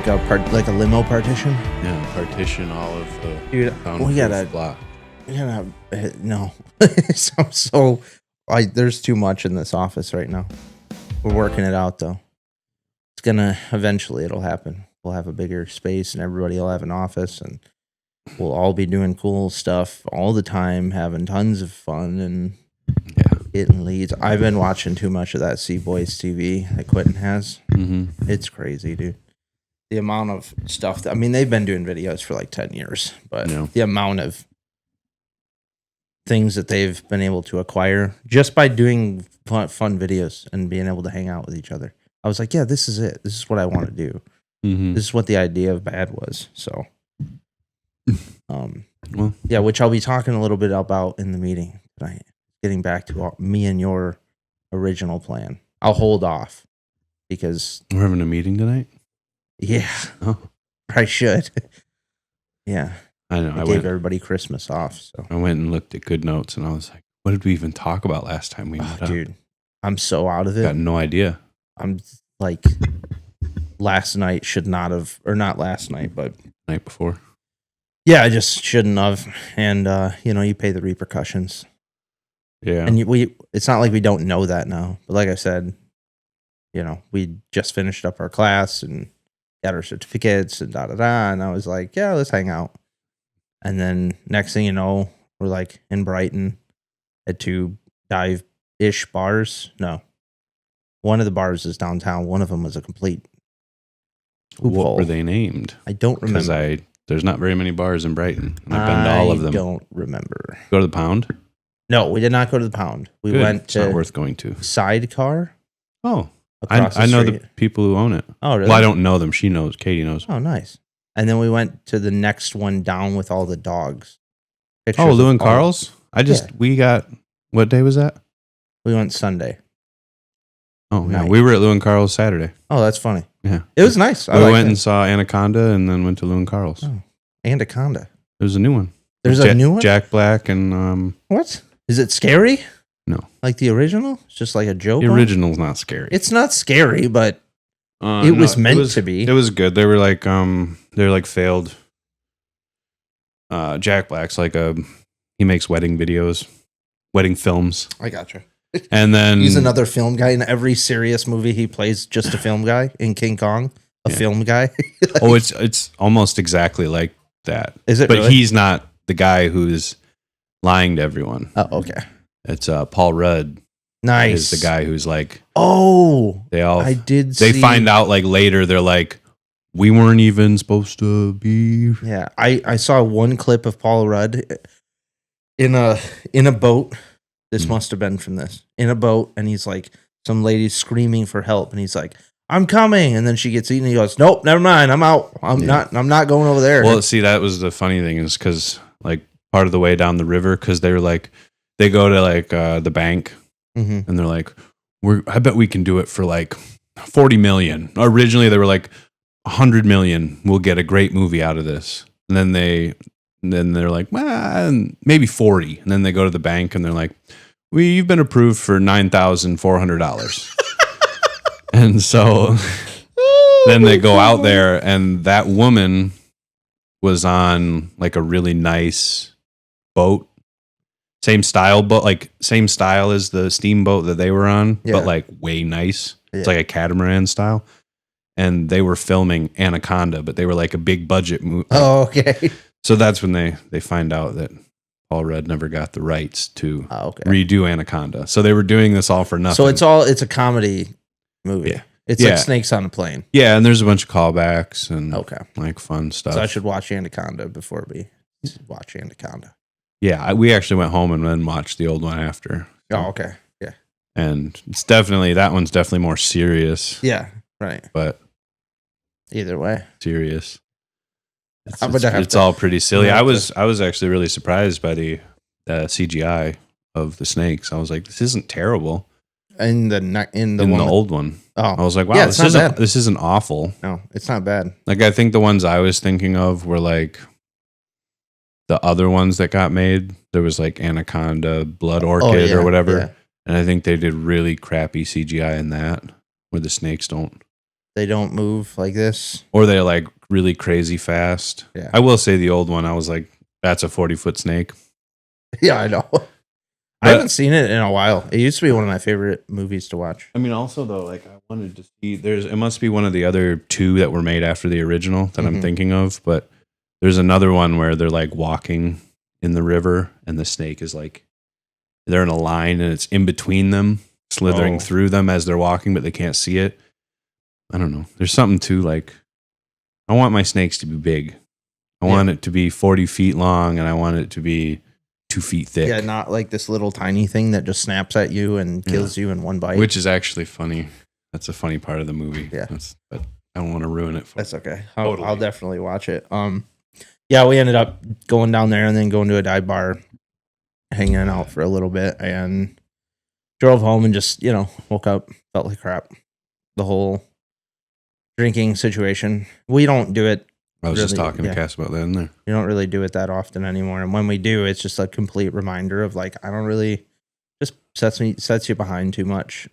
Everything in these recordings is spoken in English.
like a limo partition. Yeah, partition all of the. Dude, we gotta block. No. There's too much in this office right now. We're working it out though. It's gonna eventually it'll happen. We'll have a bigger space and everybody will have an office and we'll all be doing cool stuff all the time, having tons of fun and getting leads. I've been watching too much of that C Boys TV that Quentin has. Mm-hmm. It's crazy, dude. The amount of stuff they've been doing videos for like 10 years, but the amount of things that they've been able to acquire just by doing fun videos and being able to hang out with each other. I was like, yeah, this is it. This is what I want to do. Mm-hmm. This is what the idea of B.A.D was. So, which I'll be talking a little bit about in the meeting tonight. Getting back to me and your original plan. I'll hold off because we're having a meeting tonight. Yeah, I should. Yeah, I know. I gave everybody Christmas off, so I went and looked at Good Notes, and I was like, "What did we even talk about last time we met up?" Dude, I'm so out of it. Got no idea. I'm like, last night should not have, or not last night, but night before. Yeah, I just shouldn't have, and you pay the repercussions. Yeah, and it's not like we don't know that now, but like I said, we just finished up our class and got our certificates and and I was like, yeah, let's hang out. And then next thing you know, we're like in Brighton at 2 dive-ish bars. No, one of the bars is downtown. One of them was a complete What were they named? I don't remember. Because there's not very many bars in Brighton. And I've been to all of them. I don't remember. Go to the Pound? No, we did not go to the Pound. We went it's to not worth going to. Sidecar. Oh, I know the people who own it. Oh, really? Well, I don't know them. She knows. Katie knows. Oh, nice. And then we went to the next one down with all the dogs. Lou and Carl's? We got, what day was that? We went Sunday. Oh, yeah. We were at Lou and Carl's Saturday. Oh, that's funny. Yeah. It was nice. We went and saw Anaconda and then went to Lou and Carl's. Oh, Anaconda. There's a new one. There's a new one? Jack Black and... What? Is it scary? No. Like the original? It's just like a joke? The original's not scary. It's not scary, but it was meant to be. It was good. They were like failed. Jack Black's like he makes wedding videos, wedding films. I gotcha. And then he's another film guy in every serious movie. He plays just a film guy. In King Kong, film guy. It's almost exactly like that. Is it? But really? He's not the guy who's lying to everyone. Oh, okay. It's Paul Rudd. Nice. Is the guy who's like, they find out like later. They're like, we weren't even supposed to be. Yeah, I saw one clip of Paul Rudd in a boat. This must have been from this in a boat, and he's like, some lady's screaming for help, and he's like, "I'm coming," and then she gets eaten. And he goes, "Nope, never mind. I'm out. I'm not going over there." Well, see, that was the funny thing is because like part of the way down the river, because they were like, they go to like the bank, and they're like, I bet we can do it for like 40 million. Originally, they were like 100 million. We'll get a great movie out of this, and then they're like, well, maybe 40. And then they go to the bank and they're like, you've been approved for $9,400. And so then they go out there and that woman was on like a really nice boat. Same style as the steamboat that they were on, but like way nice. Yeah. It's like a catamaran style. And they were filming Anaconda, but they were like a big budget movie. Oh, okay. So that's when they find out that Paul Rudd never got the rights to redo Anaconda. So they were doing this all for nothing. So it's a comedy movie. Yeah. It's like Snakes on a Plane. Yeah, and there's a bunch of callbacks and like fun stuff. So I should watch Anaconda before we watch Anaconda. Yeah, we actually went home and then watched the old one after. Oh, okay. Yeah. And that one's definitely more serious. Yeah, right. But either way. Serious. It's all pretty silly. I was actually really surprised by the CGI of the snakes. I was like, this isn't terrible. In the old one. Oh, I was like, wow, this isn't awful. No, it's not bad. Like I think the ones I was thinking of were like the other ones that got made. There was like Anaconda, Blood Orchid or whatever. Yeah. And I think they did really crappy CGI in that where the snakes don't. They don't move like this. Or they're like really crazy fast. Yeah. I will say the old one, I was like, that's a 40-foot snake. Yeah, I know. I haven't seen it in a while. It used to be one of my favorite movies to watch. I mean, also though, like I wanted to see. It must be one of the other two that were made after the original that I'm thinking of. But there's another one where they're like walking in the river, and the snake is like they're in a line, and it's in between them, slithering through them as they're walking, but they can't see it. I don't know. There's something to like. I want my snakes to be big. I want it to be 40 feet long, and I want it to be 2 feet thick. Yeah, not like this little tiny thing that just snaps at you and kills you in one bite. Which is actually funny. That's a funny part of the movie. Yeah. But I don't want to ruin it for That's okay. I'll definitely watch it. Yeah, we ended up going down there and then going to a dive bar, hanging out for a little bit, and drove home and just, woke up, felt like crap. The whole drinking situation. We don't do it. I was just talking to Cass about that in there. We don't really do it that often anymore. And when we do, it's just a complete reminder of like, I don't really, just sets you behind too much.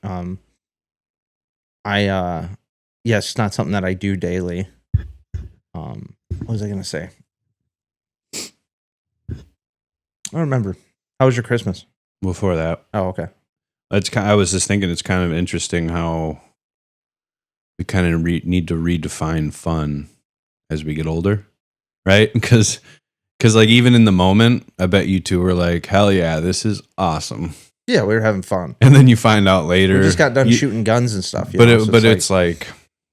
It's not something that I do daily. What was I going to say? I don't remember. How was your Christmas? Before that. Oh, okay. I was just thinking it's kind of interesting how we kind of need to redefine fun as we get older, right? Because like even in the moment, I bet you two were like, hell yeah, this is awesome. Yeah, we were having fun. And then you find out later. We just got done shooting guns and stuff. It's like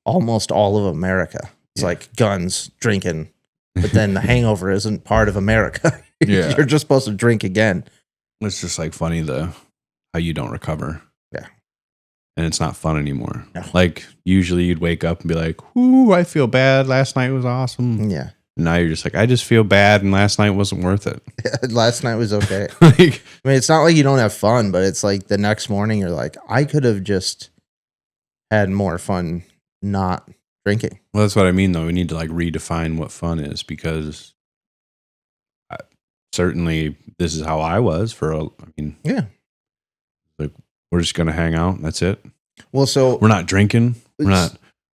almost all of America. It's like guns, drinking. But then the hangover isn't part of America. You're just supposed to drink again. It's just like funny how you don't recover. Yeah. And it's not fun anymore. No. Like usually you'd wake up and be like, ooh, I feel bad. Last night was awesome. Yeah. And now you're just like, I just feel bad and last night wasn't worth it. Last night was okay. It's not like you don't have fun, but it's like the next morning you're like, I could have just had more fun not drinking. Well, that's what I mean though. We need to like redefine what fun is because certainly this is how I was yeah. Like we're just going to hang out. That's it. Well, so we're not drinking. We're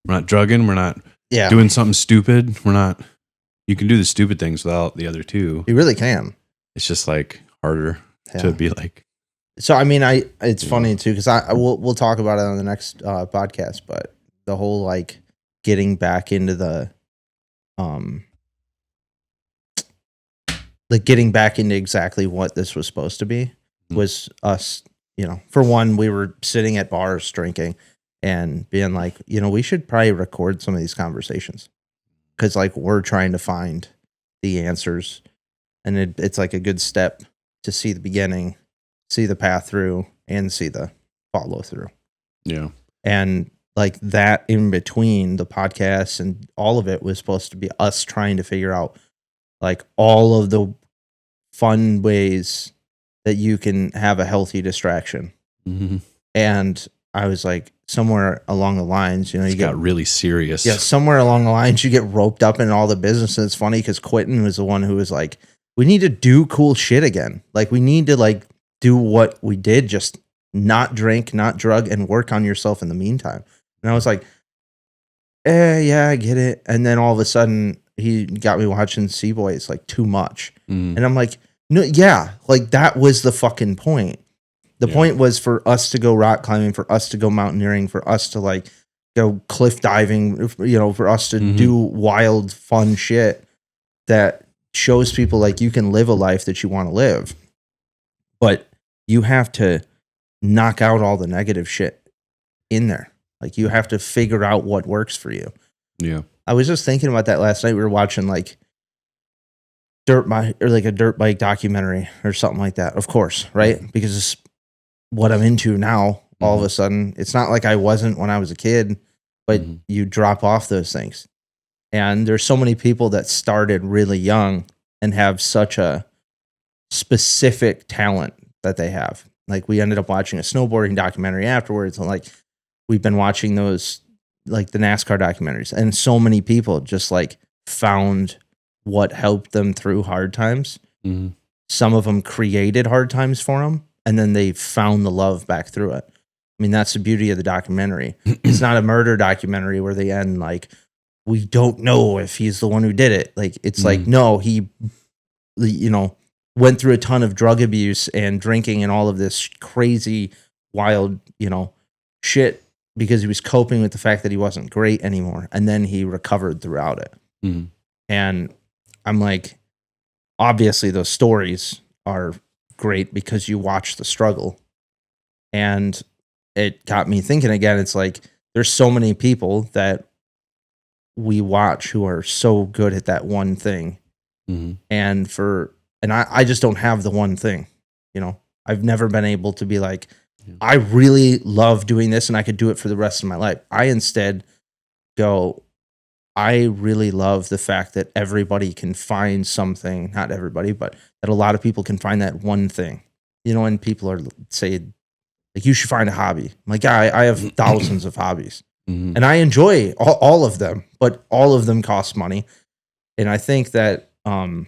not drugging. We're not doing something stupid. You can do the stupid things without the other two. You really can. It's just like harder to be like. So, I mean, it's funny too, because we'll talk about it on the next podcast, but the whole like getting back into the, like getting back into exactly what this was supposed to be was us, for one, we were sitting at bars drinking and being like, we should probably record some of these conversations. Because like we're trying to find the answers, and it's like a good step to see the beginning, see the path through, and see the follow through. Yeah, and like that in between the podcast and all of it was supposed to be us trying to figure out like all of the fun ways that you can have a healthy distraction. Mm-hmm. And I was like, somewhere along the lines, you got really serious. Yeah, somewhere along the lines, you get roped up in all the business. And it's funny because Quentin was the one who was like, we need to do cool shit again. Like, we need to like do what we did, just not drink, not drug, and work on yourself in the meantime. And I was like, yeah, I get it. And then all of a sudden, he got me watching Sea Boys like too much. And I'm like, no, yeah, like that was the fucking point. The point was for us to go rock climbing, for us to go mountaineering, for us to like go cliff diving, for us to do wild, fun shit that shows people like you can live a life that you want to live. But you have to knock out all the negative shit in there. Like you have to figure out what works for you. Yeah. I was just thinking about that last night. We were watching like a dirt bike documentary or something like that. Of course, right? Because it's what I'm into now. All of a sudden, it's not like I wasn't when I was a kid, but you drop off those things. And there's so many people that started really young and have such a specific talent that they have. Like we ended up watching a snowboarding documentary afterwards, and like we've been watching those, like the NASCAR documentaries, and so many people just like found what helped them through hard times. Some of them created hard times for them, and then they found the love back through it. I mean, that's the beauty of the documentary. It's not a murder documentary where they end like, we don't know if he's the one who did it. Like, it's like, no, he, you know, went through a ton of drug abuse and drinking and all of this crazy, wild, you know, shit because he was coping with the fact that he wasn't great anymore. And then he recovered throughout it. And I'm like, obviously those stories are great because you watch the struggle. And it got me thinking again. It's like, there's so many people that we watch who are so good at that one thing. And I just don't have the one thing, you know. I've never been able to be like, I really love doing this and I could do it for the rest of my life. I instead go, I really love the fact that everybody can find something, not everybody, but that a lot of people can find that one thing, you know, and people are saying, like, you should find a hobby. I'm like, yeah, I have thousands of hobbies and I enjoy all of them, but all of them cost money. And I think that the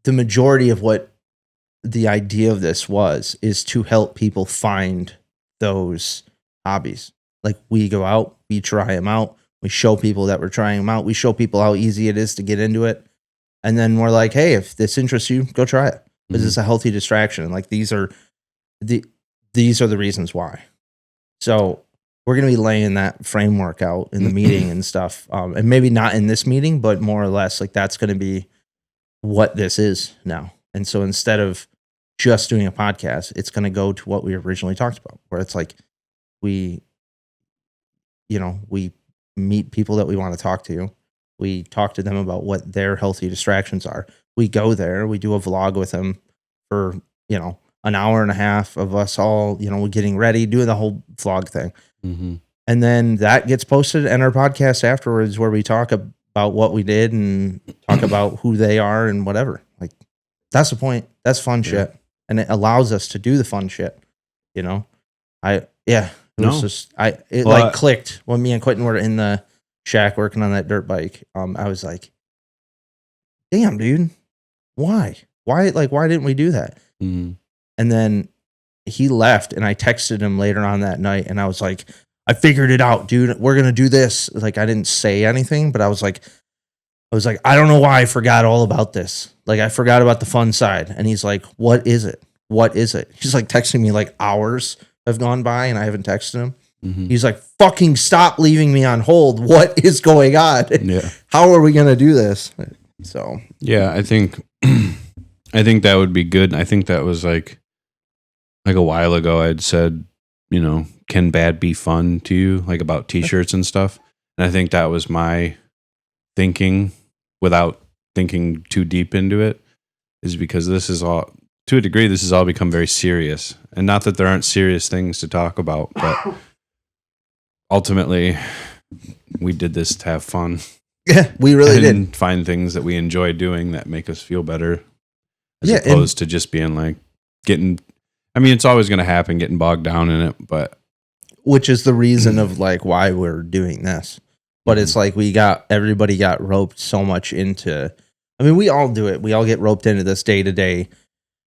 majority of what the idea of this is to help people find those hobbies. Like, we go out, we try them out. We show people that we're trying them out. We show people how easy it is to get into it. And then we're like, hey, if this interests you, go try it. Because it's a healthy distraction. Like, these are the reasons why. So we're going to be laying that framework out in the meeting and stuff. And maybe not in this meeting, but more or less, like, that's going to be what this is now. And so instead of just doing a podcast, it's going to go to what we originally talked about, where it's like, we meet people that we want to talk to. We talk to them about what their healthy distractions are. We go there, we do a vlog with them for, you know, an hour and a half of us all, you know, getting ready, doing the whole vlog thing. And then that gets posted, and our podcast afterwards where we talk about what we did and talk about who they are and whatever. Like, that's the point. That's fun shit. And it allows us to do the fun shit, you know? It clicked when me and Quentin were in the shack working on that dirt bike. I was like, damn, dude, why didn't we do that? And then he left, and I texted him later on that night, and I was like, I figured it out, dude. We're going to do this. Like, I didn't say anything, but I was like, I don't know why I forgot all about this. Like, I forgot about the fun side. And he's like, what is it? What is it? He's like texting me like hours have gone by and I haven't texted him. He's like, fucking stop leaving me on hold. What is going on? Yeah. How are we going to do this? So, yeah, I think that would be good. I think that was like a while ago I'd said, you know, can bad be fun to you? Like, about t-shirts and stuff. And I think that was my thinking without thinking too deep into it, is because this is all, to a degree, this has all become very serious. And not that there aren't serious things to talk about, but ultimately we did this to have fun. Yeah, we really did. Find things that we enjoy doing that make us feel better, as opposed to just being like it's always going to happen, getting bogged down in it, but which is the reason of like why we're doing this. But it's like everybody got roped so much into, I mean, we all do it. We all get roped into this day to day,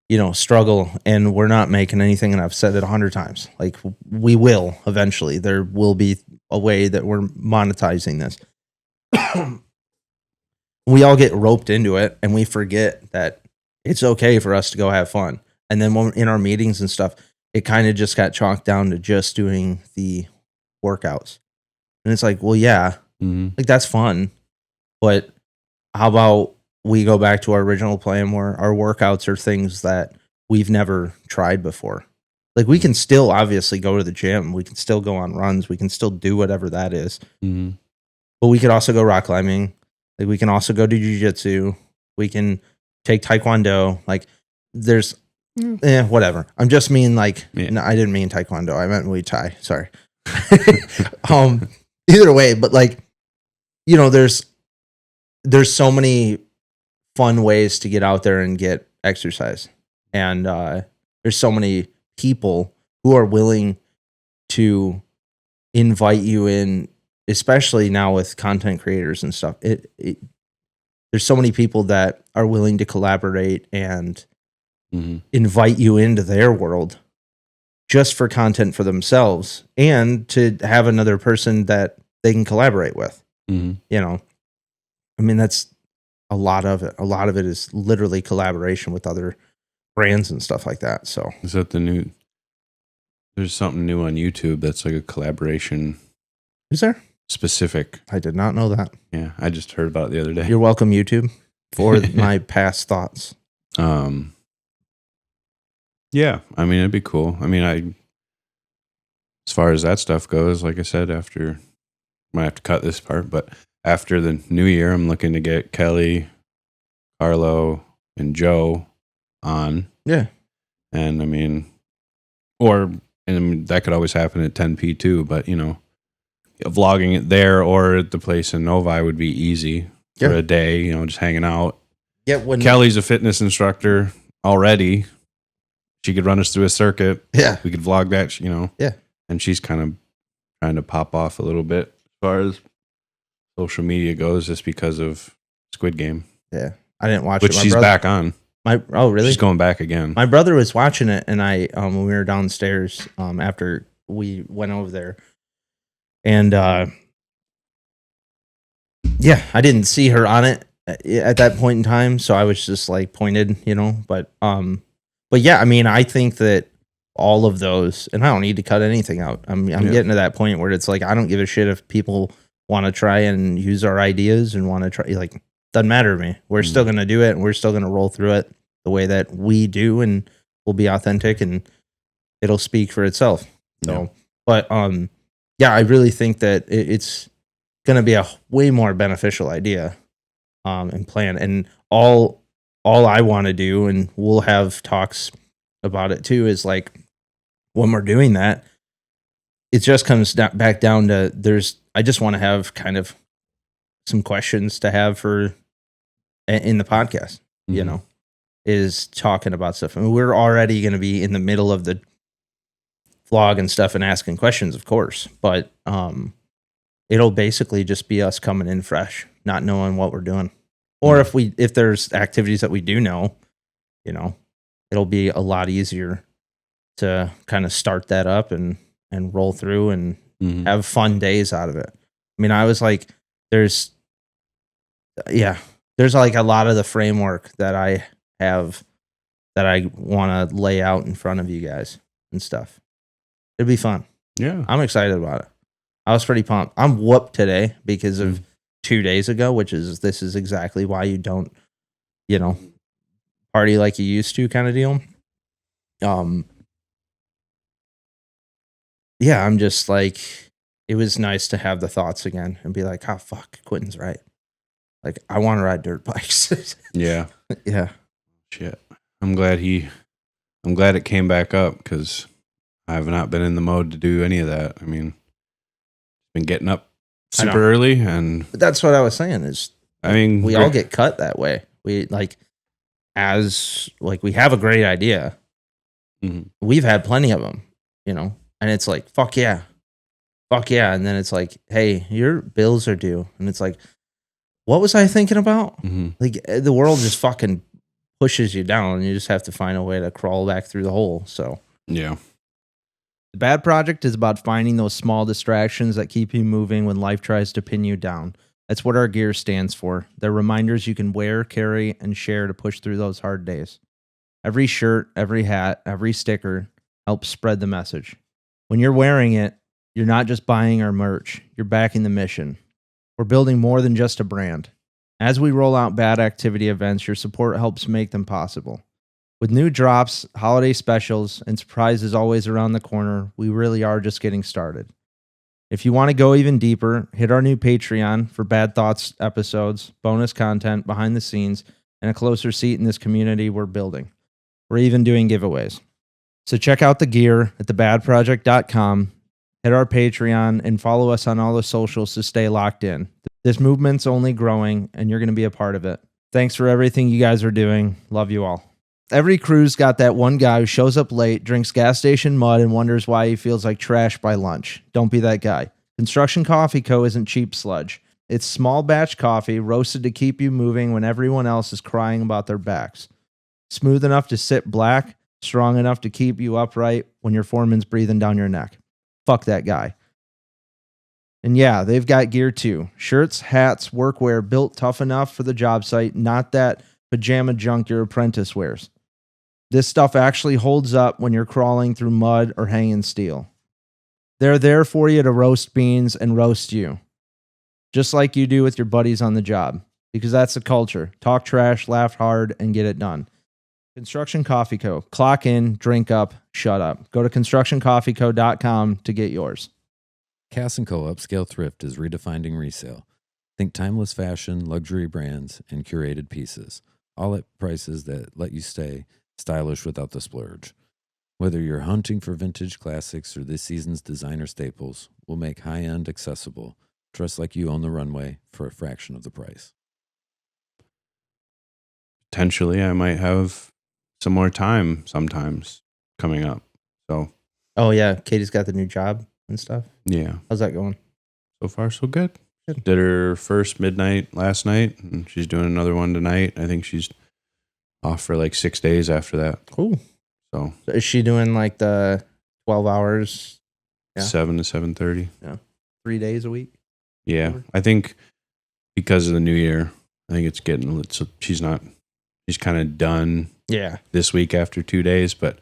you know, struggle, and we're not making anything. And I've said it 100 times, like, we will eventually, there will be a way that we're monetizing this. We all get roped into it, and we forget that it's okay for us to go have fun. And then when in our meetings and stuff, it kind of just got chalked down to just doing the workouts. And it's like, well, yeah, like, that's fun. But how about we go back to our original plan where our workouts are things that we've never tried before? Like, we can still obviously go to the gym. We can still go on runs. We can still do whatever that is. But we could also go rock climbing. Like, we can also go do jiu-jitsu. We can take taekwondo. Like, there's whatever. I'm just mean like, no, I didn't mean taekwondo. I meant Muay Thai. Sorry. Either way, but like, you know, there's so many fun ways to get out there and get exercise. And there's so many people who are willing to invite you in, especially now with content creators and stuff. There's so many people that are willing to collaborate and invite you into their world. just for content for themselves and to have another person that they can collaborate with. Mm-hmm. You know, I mean, that's a lot of it. A lot of it is literally collaboration with other brands and stuff like that. So is that the new? There's something new on YouTube that's like a collaboration. Is there? Specific. I did not know that. Yeah, I just heard about it the other day. You're welcome, YouTube, for my past thoughts. Yeah, I mean, it'd be cool. I mean, as far as that stuff goes, like I said, after, might have to cut this part, but after the new year, I'm looking to get Kelly, Carlo, and Joe on. Yeah. And I mean, that could always happen at 10p too, but you know, vlogging it there or at the place in Novi would be easy for a day, you know, just hanging out. Yeah. When Kelly's a fitness instructor already. She could run us through a circuit. Yeah. We could vlog that, you know. Yeah. And she's kind of trying to pop off a little bit as far as social media goes, just because of Squid Game. Yeah. I didn't watch it. But she's back on. Oh, really? She's going back again. My brother was watching it, and when we were downstairs after we went over there, and yeah, I didn't see her on it at that point in time, so I was just like pointed, you know. But yeah, I mean, I think that all of those, and I don't need to cut anything out. I'm getting to that point where it's like I don't give a shit if people want to try and use our ideas and want to try, like, doesn't matter to me. We're still gonna do it, and we're still gonna roll through it the way that we do, and we'll be authentic, and it'll speak for itself. So, but yeah, I really think that it's gonna be a way more beneficial idea and plan. And all I want to do, and we'll have talks about it too, is like when we're doing that, it just comes back down to I just want to have kind of some questions to have for in the podcast, you know, is talking about stuff. I mean, we're already going to be in the middle of the vlog and stuff and asking questions, of course, but it'll basically just be us coming in fresh, not knowing what we're doing. Or if there's activities that we do know, you know, it'll be a lot easier to kind of start that up and roll through and have fun days out of it. I mean, I was like, there's like a lot of the framework that I have that I want to lay out in front of you guys and stuff. It'd be fun. Yeah. I'm excited about it. I was pretty pumped. I'm whooped today because of 2 days ago, this is exactly why you don't, you know, party like you used to kind of deal. Yeah, I'm just like, it was nice to have the thoughts again and be like, oh, fuck, Quentin's right. Like, I want to ride dirt bikes. Yeah. Yeah. Shit. I'm glad it came back up because I have not been in the mode to do any of that. I mean, been getting up super early, but that's what I was saying is, I mean, we all get cut that way. We we have a great idea. We've had plenty of them, you know, and it's like, fuck yeah. And then it's like, hey, your bills are due. And it's like, what was I thinking about? Like, the world just fucking pushes you down, and you just have to find a way to crawl back through the hole. So, yeah. The Bad Project is about finding those small distractions that keep you moving when life tries to pin you down. That's what our gear stands for. They're reminders you can wear, carry, and share to push through those hard days. Every shirt, every hat, every sticker helps spread the message. When you're wearing it, you're not just buying our merch, you're backing the mission. We're building more than just a brand. As we roll out Bad activity events, your support helps make them possible. With new drops, holiday specials, and surprises always around the corner, we really are just getting started. If you want to go even deeper, hit our new Patreon for Bad Thoughts episodes, bonus content, behind the scenes, and a closer seat in this community we're building. We're even doing giveaways. So check out the gear at thebadproject.com, hit our Patreon, and follow us on all the socials to stay locked in. This movement's only growing, and you're going to be a part of it. Thanks for everything you guys are doing. Love you all. Every crew's got that one guy who shows up late, drinks gas station mud, and wonders why he feels like trash by lunch. Don't be that guy. Construction Coffee Co. isn't cheap sludge. It's small batch coffee roasted to keep you moving when everyone else is crying about their backs. Smooth enough to sit black, strong enough to keep you upright when your foreman's breathing down your neck. Fuck that guy. And yeah, they've got gear too. Shirts, hats, workwear built tough enough for the job site, not that pajama junk your apprentice wears. This stuff actually holds up when you're crawling through mud or hanging steel. They're there for you to roast beans and roast you, just like you do with your buddies on the job, because that's the culture. Talk trash, laugh hard, and get it done. Construction Coffee Co. Clock in, drink up, shut up. Go to constructioncoffeeco.com to get yours. Cass & Co. Upscale Thrift is redefining resale. Think timeless fashion, luxury brands, and curated pieces, all at prices that let you stay stylish without the splurge. Whether you're hunting for vintage classics or this season's designer staples, we'll make high-end accessible. Dress like you own the runway for a fraction of the price. Potentially, I might have some more time sometimes coming up. So, oh yeah, Katie's got the new job and stuff. Yeah. How's that going? So far, so good. Good. Did her first midnight last night, and she's doing another one tonight. I think she's off for like 6 days after that. Cool. So is she doing like the 12 hours? Yeah. 7 to 7:30. Yeah. 3 days a week? Yeah. I think because of the new year, I think it's getting, she's kind of done this week after 2 days, but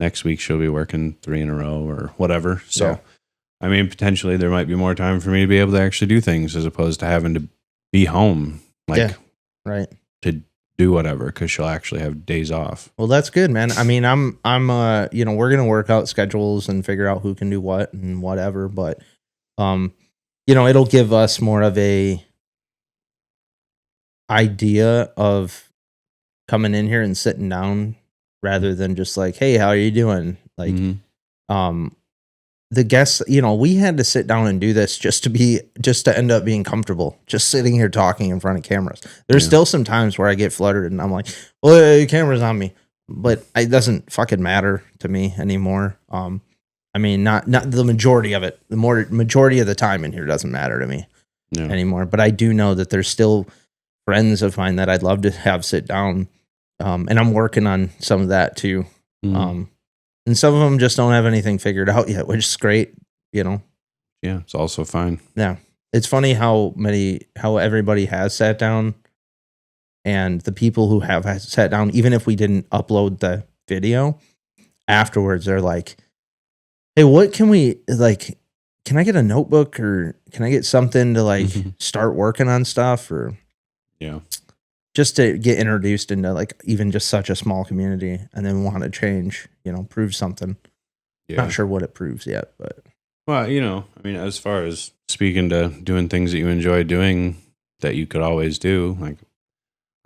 next week she'll be working 3 in a row or whatever. So, I mean, potentially there might be more time for me to be able to actually do things as opposed to having to be home, right, to do whatever, because she'll actually have days off. Well, that's good, man. I mean, I'm we're gonna work out schedules and figure out who can do what and whatever, but it'll give us more of a idea of coming in here and sitting down rather than just like, hey, how are you doing? Like, the guests, we had to sit down and do this just to end up being comfortable, just sitting here talking in front of cameras. There's still some times where I get fluttered and I'm like, well, the camera's on me, but it doesn't fucking matter to me anymore. I mean, not the majority of it. The majority of the time in here doesn't matter to me anymore. But I do know that there's still friends of mine that I'd love to have sit down. And I'm working on some of that too. And some of them just don't have anything figured out yet, which is great, Yeah, it's also fine. Yeah. It's funny how everybody has sat down, and the people who have sat down, even if we didn't upload the video, afterwards they're like, hey, what can we, like, can I get a notebook or can I get something to like start working on stuff, or just to get introduced into like even just such a small community, and then want to change, prove something. Not sure what it proves yet, but. Well, I mean, as far as speaking to doing things that you enjoy doing that you could always do, like,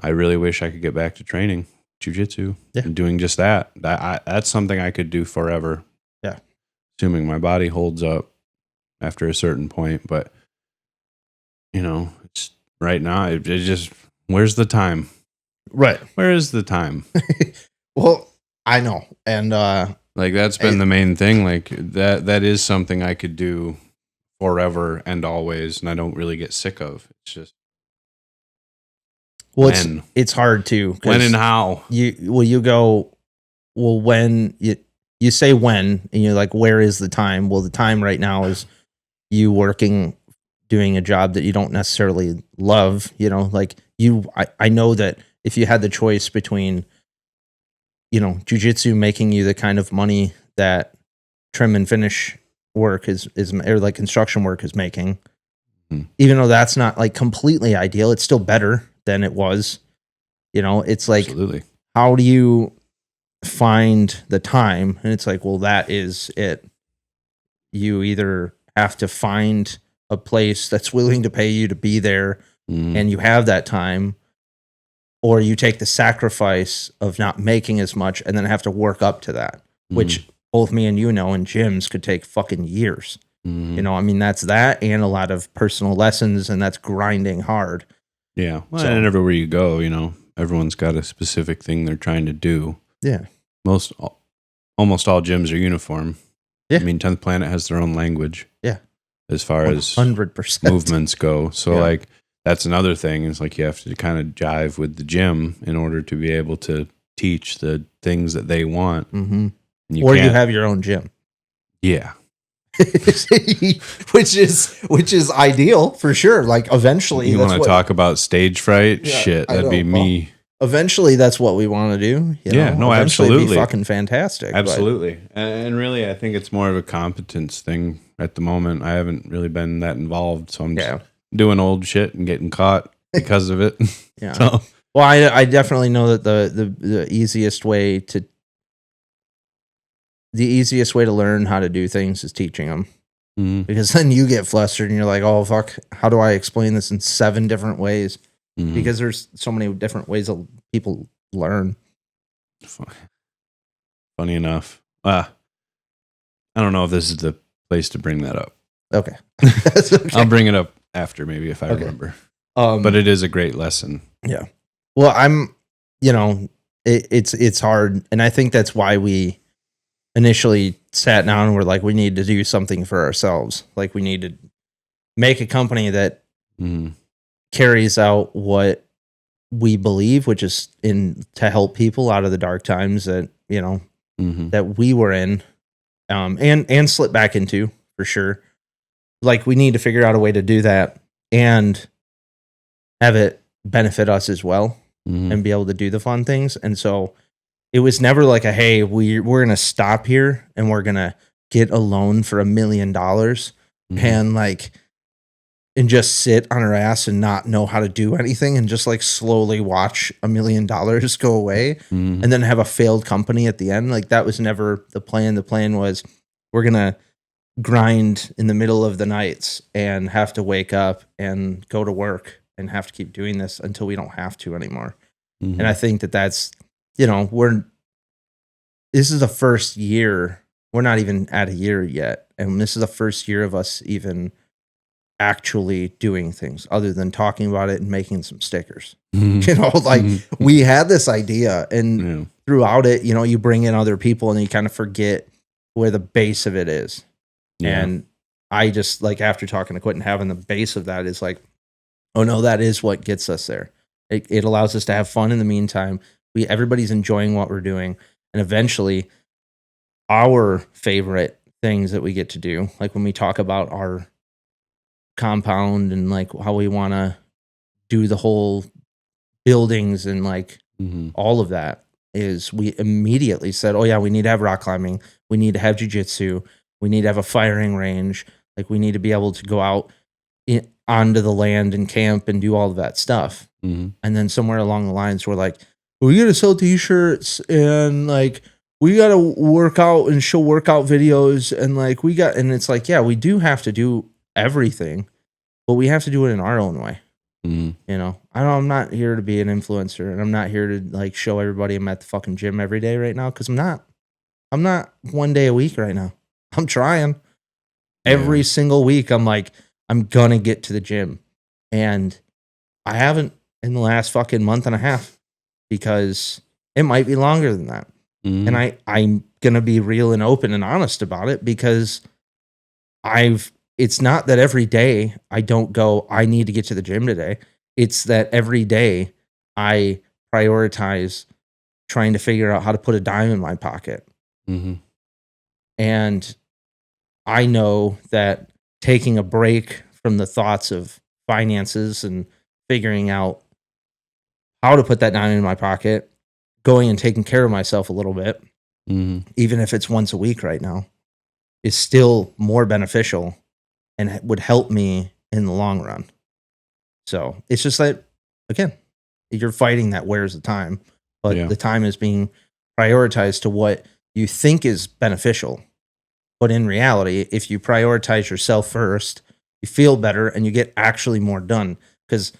I really wish I could get back to training jiu-jitsu and doing just that. That's something I could do forever. Yeah. Assuming my body holds up after a certain point. But, it's right now, it just, where's the time? Right. Where is the time? Well, I know. And, like, that's been the main thing. Like, that is something I could do forever and always, and I don't really get sick of. It's just, well, it's hard to. When and how? You go, well, when you say when, and you're like, where is the time? Well, the time right now is you working, doing a job that you don't necessarily love. Like I know that if you had the choice between, jiu-jitsu making you the kind of money that trim and finish work is or like construction work is making, even though that's not like completely ideal, it's still better than it was. It's like, absolutely. How do you find the time? And it's like, well, that is it. You either have to find a place that's willing to pay you to be there, and you have that time, or you take the sacrifice of not making as much and then have to work up to that, which both me and in gyms could take fucking years. I mean, that's that and a lot of personal lessons, and that's grinding hard. Yeah. Well, and everywhere you go, everyone's got a specific thing they're trying to do. Yeah. Almost all gyms are uniform. Yeah. I mean, 10th Planet has their own language. Yeah. As far 100%. as movements go. So like, that's another thing. It's like you have to kind of jive with the gym in order to be able to teach the things that they want. Mm-hmm. You Or you can't- have your own gym. yeah. which is ideal for sure. Like eventually, You that's want to what- talk about stage fright? Yeah, Shit, I that'd be know. me. Eventually, that's what we want to do. You Yeah, know? no, Eventually it'd absolutely. be fucking fantastic. but- Absolutely. And really, I think it's more of a competence thing at the moment. I haven't really been that involved. So I'm just doing old shit and getting caught because of it. Yeah. So, Well, I definitely know that the easiest way to learn how to do things is teaching them, mhm, because then you get flustered and you're like, oh fuck, how do I explain this in 7 different ways? mhm. Because there's so many different ways that people learn. Funny enough. I don't know if this is the place to bring that up. Okay, that's okay. I'll bring it up after maybe if I Okay. remember. But But it is a great lesson. yeah. Well, it's hard, and I think that's why we initially sat down and were like, we need to do something for ourselves. Like, we need to make a company that Mhm, carries out what we believe, which is to help people out of the dark times that mhm, that we were in, and slip back into, for sure. Like, we need to figure out a way to do that and have it benefit us as well, mhm, and be able to do the fun things. And so it was never like a, hey, we're going to stop here and we're going to get a loan for $1 million mhm, and just sit on our ass and not know how to do anything and just like slowly watch $1 million go away mhm, and then have a failed company at the end. Like, that was never the plan. The plan was, we're going to grind in the middle of the nights and have to wake up and go to work and have to keep doing this until we don't have to anymore. mhm. And I think that's, this is the first year. We're not even at a year yet. And this is the first year of us even actually doing things other than talking about it and making some stickers. Mhm, We had this idea, and yeah. throughout it, you bring in other people and you kind of forget where the base of it is. Yeah. And I just, like, after talking to Quentin, having the base of that is like, oh no, that is what gets us there. It allows us to have fun in the meantime. Everybody's enjoying what we're doing. And eventually our favorite things that we get to do, like when we talk about our compound and like how we want to do the whole buildings and like Mhm, all of that, is we immediately said, oh yeah, we need to have rock climbing. We need to have jujitsu. We need to have a firing range. Like, we need to be able to go out onto the land and camp and do all of that stuff. mhm, And then somewhere along the lines, we're like, we got to sell t-shirts and like, we got to work out and show workout videos. And like, and it's like, yeah, we do have to do everything, but we have to do it in our own way. mhm. I'm not here to be an influencer, and I'm not here to like show everybody I'm at the fucking gym every day right now. Cause I'm not 1 day a week right now. I'm trying every Yeah. single week. I'm like, I'm gonna get to the gym, and I haven't in the last fucking month and a half, because it might be longer than that. Mhm. And I'm gonna be real and open and honest about it, because it's not that every day I don't go, I need to get to the gym today. It's that every day I prioritize trying to figure out how to put a dime in my pocket. Mhm. And I know that taking a break from the thoughts of finances and figuring out how to put that dime in my pocket, going and taking care of myself a little bit, Mhm. even if it's once a week right now, is still more beneficial and would help me in the long run. So it's just that, again, you're fighting that where's the time, but Yeah. the time is being prioritized to what you think is beneficial. But in reality, if you prioritize yourself first, you feel better and you get actually more done. Because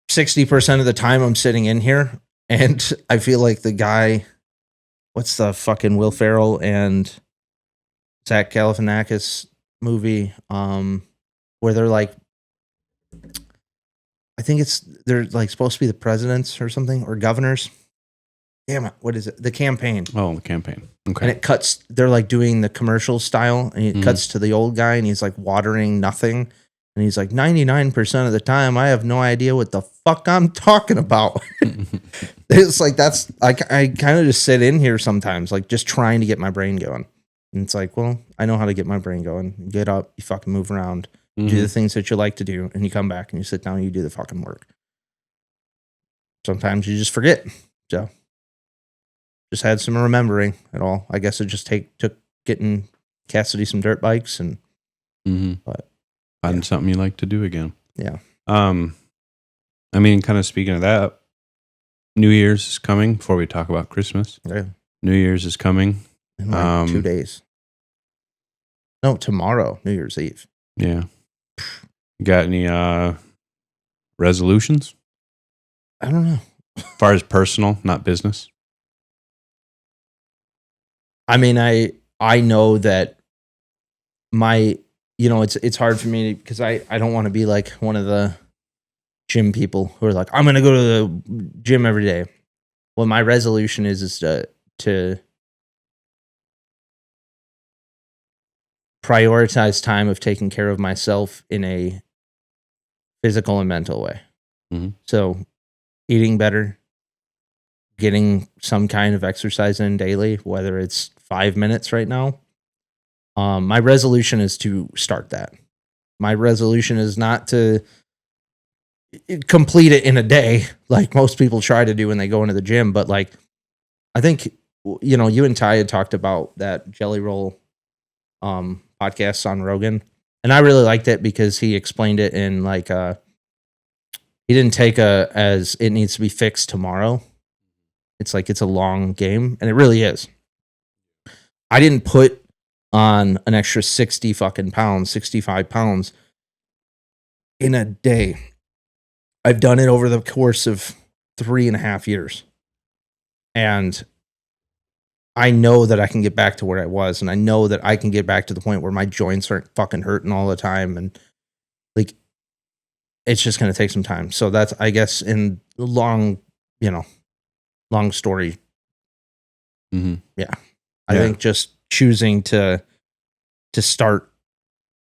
60% of the time I'm sitting in here and I feel like the guy, what's the fucking Will Ferrell and Zach Galifianakis movie, where they're like, I think they're like supposed to be the presidents or something, or governors. Damn it, what is it? The campaign. Oh, the campaign. And Okay. it cuts, they're like doing the commercial style, and it Mhm. cuts to the old guy, and he's like watering nothing. And he's like, 99% of the time, I have no idea what the fuck I'm talking about. It's like, I kind of just sit in here sometimes, like just trying to get my brain going. And it's like, well, I know how to get my brain going. You get up, you fucking move around, do the things that you like to do, and you come back and you sit down and you do the fucking work. Sometimes you just forget. So just had some remembering at all. I guess it just took getting Cassidy some dirt bikes and but find something you like to do again. Yeah. I mean, kind of speaking of that, New Year's is coming before we talk about Christmas. Yeah. New Year's is coming. In like 2 days. No, tomorrow, New Year's Eve. Yeah. You got any resolutions? I don't know. As far as personal, not business. I mean, I know that it's hard for me because I don't want to be like one of the gym people who are like, I'm going to go to the gym every day. Well, my resolution is to prioritize time of taking care of myself in a physical and mental way. So eating better, getting some kind of exercise in daily, whether it's 5 minutes right now. My resolution is to start that. My resolution is not to complete it in a day like most people try to do when they go into the gym. But like, I think, you and Ty had talked about that Jelly Roll podcast on Rogan. And I really liked it because he explained it in like, he didn't take as it needs to be fixed tomorrow. It's like, it's a long game, and it really is. I didn't put on an extra 60 fucking pounds, 65 pounds in a day. I've done it over the course of 3.5 years. And I know that I can get back to where I was, and I know that I can get back to the point where my joints aren't fucking hurting all the time. And like, it's just going to take some time. So that's, I guess, in long story. Yeah. I think just choosing to start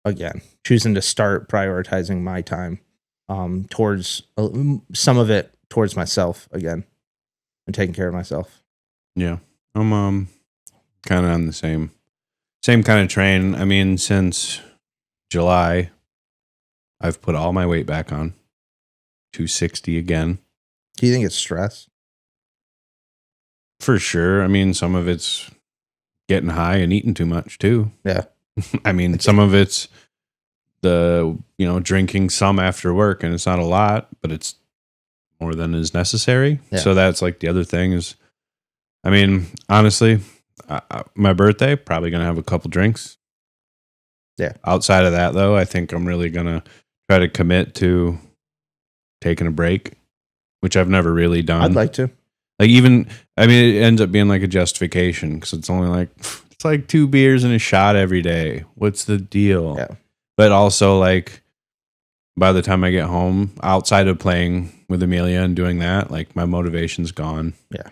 again, choosing to start prioritizing my time towards some of it towards myself again and taking care of myself. Yeah. I'm kind of on the same kind of train. I mean, since July, I've put all my weight back on. 260 again. Do you think it's stress? For sure. I mean, some of it's getting high and eating too much too. Yeah. I mean, some of it's the, drinking some after work, and it's not a lot, but it's more than is necessary. Yeah. So that's like the other thing is, I mean, honestly, my birthday, probably going to have a couple drinks. Yeah. Outside of that, though, I think I'm really going to try to commit to taking a break, which I've never really done. I'd like to. Like it ends up being like a justification because it's only like, it's like 2 beers and a shot every day. What's the deal? Yeah. But also like by the time I get home, outside of playing with Amelia and doing that, like my motivation's gone. Yeah.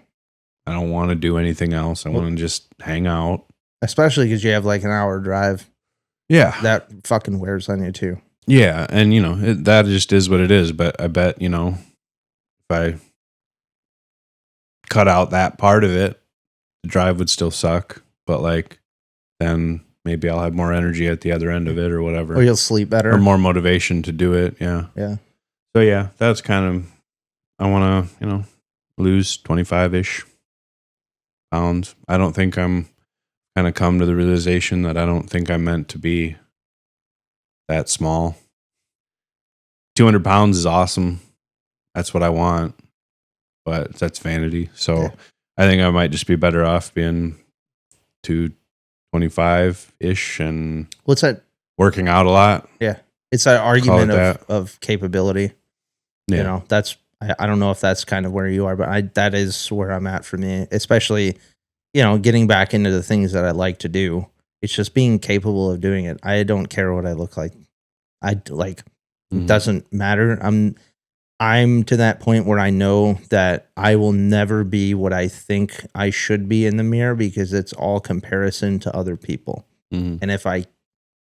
I don't want to do anything else. I want to just hang out. Especially because you have like an hour drive. Yeah. That fucking wears on you too. Yeah. And that just is what it is. But I bet, if I cut out that part of it, the drive would still suck. But like, then maybe I'll have more energy at the other end of it or whatever. Or you'll sleep better. Or more motivation to do it. Yeah. Yeah. So yeah, that's kind of, I want to, lose 25-ish pounds. I don't think I'm kind of come to the realization that I don't think I'm meant to be that small. 200 pounds is awesome. That's what I want, but that's vanity. So yeah. I think I might just be better off being 225-ish and what's that? Working out a lot. Yeah. It's that argument of capability. Yeah. That's, I don't know if that's kind of where you are, but that is where I'm at for me, especially, getting back into the things that I like to do. It's just being capable of doing it. I don't care what I look like. It doesn't matter. I'm to that point where I know that I will never be what I think I should be in the mirror because it's all comparison to other people. And if I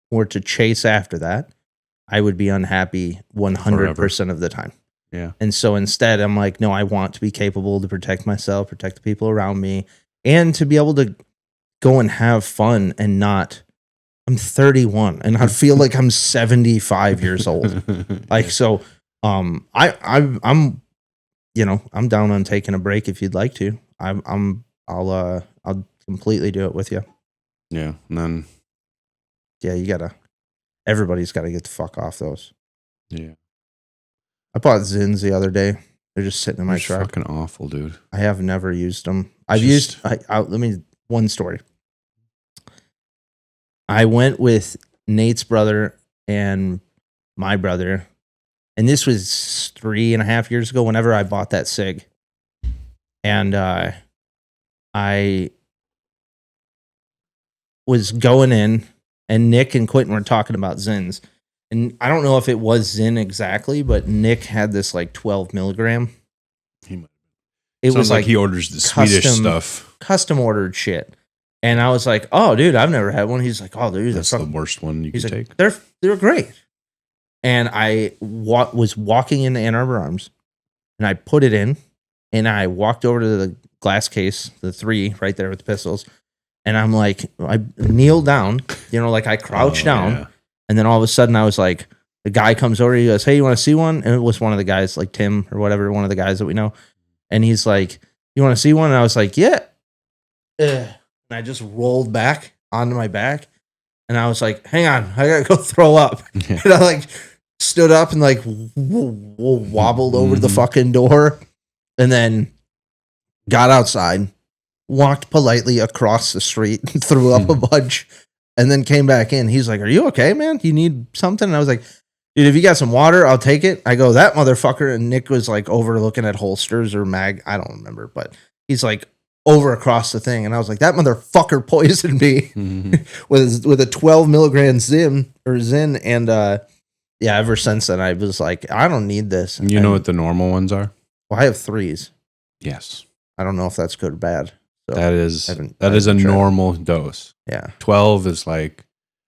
were to chase after that, I would be unhappy 100% of the time. Yeah. And so instead, I'm like, no, I want to be capable to protect myself, protect the people around me, and to be able to go and have fun and not. I'm 31 and I feel like I'm 75 years old. Like, so, I'm I'm down on taking a break if you'd like to. I'll completely do it with you. Yeah. And then, Yeah, everybody's got to get the fuck off those. yeah. I bought Zins the other day. They're just sitting in my They're truck. fucking awful, dude. I have never used them. One story. I went with Nate's brother and my brother, and this was 3.5 years ago whenever I bought that cig. And I was going in, and Nick and Quentin were talking about Zins. And I don't know if it was Zin exactly, but Nick had this like 12 milligram. It was like he orders the Swedish stuff. Custom ordered shit. And I was like, oh, dude, I've never had one. He's like, oh, dude, that's the worst one you could take. They're great. And I was walking into Ann Arbor Arms, and I put it in, and I walked over to the glass case, the 3 right there with the pistols. And I'm like, I kneeled down, like I crouched down. Yeah. And then all of a sudden I was like, the guy comes over, he goes, hey, you want to see one? And it was one of the guys, like Tim or whatever, one of the guys that we know. And he's like, you want to see one? And I was like, yeah. And I just rolled back onto my back. And I was like, hang on, I got to go throw up. Yeah. And I like stood up and like wobbled over the fucking door. And then got outside, walked politely across the street, and threw up a bunch. And then came back in. He's like, are you okay, man? You need something? And I was like, dude, if you got some water, I'll take it. I go, that motherfucker. And Nick was like over looking at holsters or mag. I don't remember, but he's like over across the thing. And I was like, that motherfucker poisoned me with a 12 milligram Zin. And yeah, ever since then, I was like, I don't need this. You know what the normal ones are? Well, I have 3s. Yes. I don't know if that's good or bad. So that is a normal dose. Yeah. 12 is like,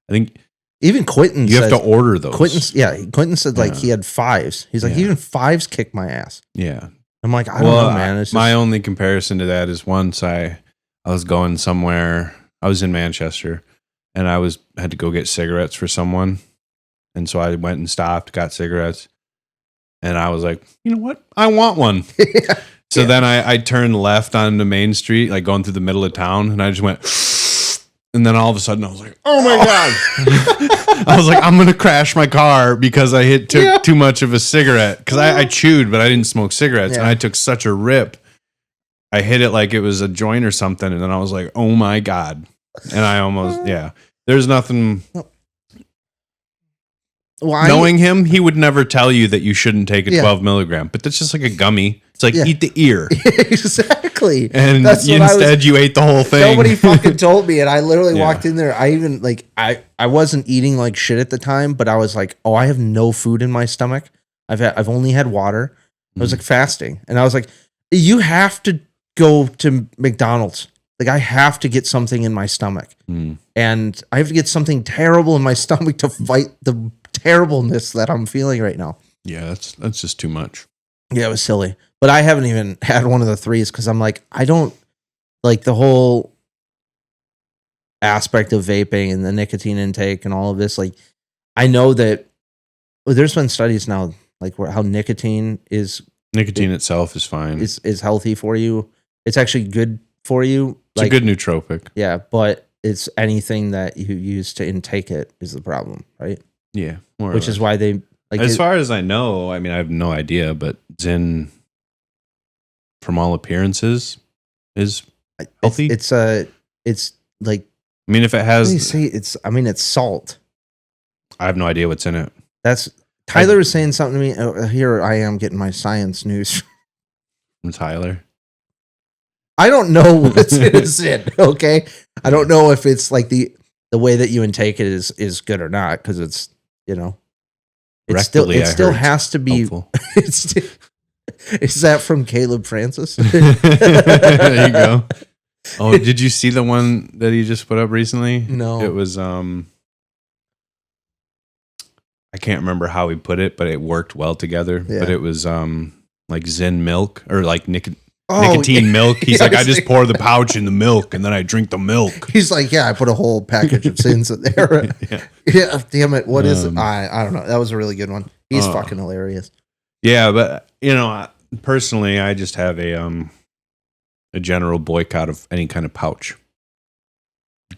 I think even Quentin you have to order those. Quentin said like he had 5s. He's like, even 5s kick my ass. Yeah. I'm like, I don't know, man. It's my only comparison to that is once I was going somewhere. I was in Manchester and I had to go get cigarettes for someone. And so I went and stopped, got cigarettes. And I was like, you know what? I want one. So then I turned left onto Main Street, like going through the middle of town, and I just went, and then all of a sudden I was like, oh my God. I was like, I'm going to crash my car because I took too much of a cigarette. Because I chewed, but I didn't smoke cigarettes. And I took such a rip. I hit it like it was a joint or something. And then I was like, oh my God. And I almost, there's nothing. Why? Knowing him, he would never tell you that you shouldn't take a 12 milligram, but that's just like a gummy. It's like, eat the ear. Exactly. And you ate the whole thing. Nobody fucking told me. And I literally walked in there. I even I wasn't eating like shit at the time, but I was like, oh, I have no food in my stomach. I've only had water. I was like fasting. And I was like, you have to go to McDonald's. Like I have to get something in my stomach. And I have to get something terrible in my stomach to fight the terribleness that I'm feeling right now. Yeah, that's just too much. Yeah, it was silly. But I haven't even had one of the 3s because I'm like, I don't like the whole aspect of vaping and the nicotine intake and all of this. Like, I know that there's been studies now, like how nicotine itself is fine. Is healthy for you. It's actually good for you. It's a good nootropic. Yeah, but it's anything that you use to intake it is the problem, right? Yeah, which is why they like. As far as I know, I mean, I have no idea, but Zin, from all appearances, is healthy. It's like. I mean, if it has, it's salt. I have no idea what's in it. That's Tyler was saying something to me. Here I am getting my science news from Tyler. I don't know what's in it. Okay, I don't know if it's like the way that you intake it is good or not because it's it still has to be. Is that from Caleb Francis? There you go. Oh, did you see the one that he just put up recently? No, it was I I can't remember how he put it, but it worked well together. Yeah. But it was like Zen milk or like nicotine yeah. milk. He's Yeah, like, I just pour the pouch in the milk and then I drink the milk. He's like, yeah, I put a whole package of Zins in there. Yeah, damn it. What is it? I don't know. That was a really good one. He's fucking hilarious. Yeah, but personally, I just have a general boycott of any kind of pouch.